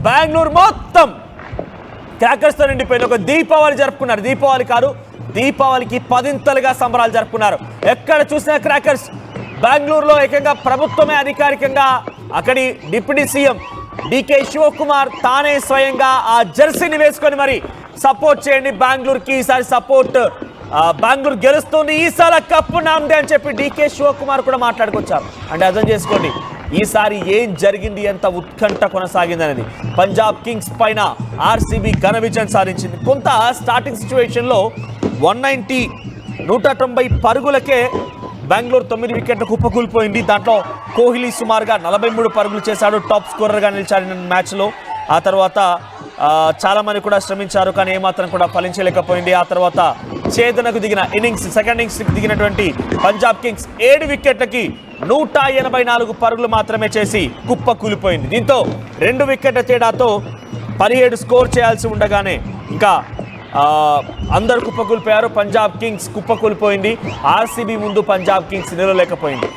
బెంగళూరు మొత్తం క్రాకర్స్తో నిండిపోయింది. ఒక దీపావళి జరుపుకున్నారు. దీపావళి కాదు, దీపావళికి పదింతలుగా సంబరాలు జరుపుకున్నారు. ఎక్కడ చూసినా క్రాకర్స్. బెంగళూరులో ఏకంగా ప్రభుత్వమే అధికారికంగా అక్కడి డిప్యూటీ సీఎం డికే శివకుమార్ తానే స్వయంగా ఆ జెర్సీని వేసుకొని మరి సపోర్ట్ చేయండి బెంగళూరుకి, ఈసారి సపోర్ట్ బెంగళూరు గెలుస్తుంది, ఈసారి కప్పు నాందే అని చెప్పి డికే శివకుమార్ కూడా మాట్లాడుకొచ్చారు. అంటే అర్థం చేసుకోండి ఈసారి ఏం జరిగింది, ఎంత ఉత్కంఠ కొనసాగిందనేది. పంజాబ్ కింగ్స్ పైన ఆర్సీబీ ఘన విజయం సాధించింది. కొంత స్టార్టింగ్ సిచ్యువేషన్లో 190 పరుగులకే బెంగళూరు 9 వికెట్లకు కుప్పకూలిపోయింది. దాంట్లో కోహ్లీ సుమారుగా 43 పరుగులు చేశాడు, టాప్ స్కోరర్గా నిలిచాడు మ్యాచ్లో. ఆ తర్వాత చాలామంది కూడా శ్రమించారు, కానీ ఏమాత్రం కూడా ఫలించలేకపోయింది. ఆ తర్వాత ఛేదనకు దిగిన ఇన్నింగ్స్, సెకండ్ ఇన్నింగ్స్కి దిగినటువంటి పంజాబ్ కింగ్స్ 7 వికెట్లకి 184 పరుగులు మాత్రమే చేసి కుప్పకూలిపోయింది. దీంతో 2 వికెట్ల తేడాతో 17 స్కోర్ చేయాల్సి ఉండగానే ఇంకా అందరు కుప్పకూలిపోయారు. పంజాబ్ కింగ్స్ కుప్పకూలిపోయింది. ఆర్సీబీ ముందు పంజాబ్ కింగ్స్ నిలవలేకపోయింది.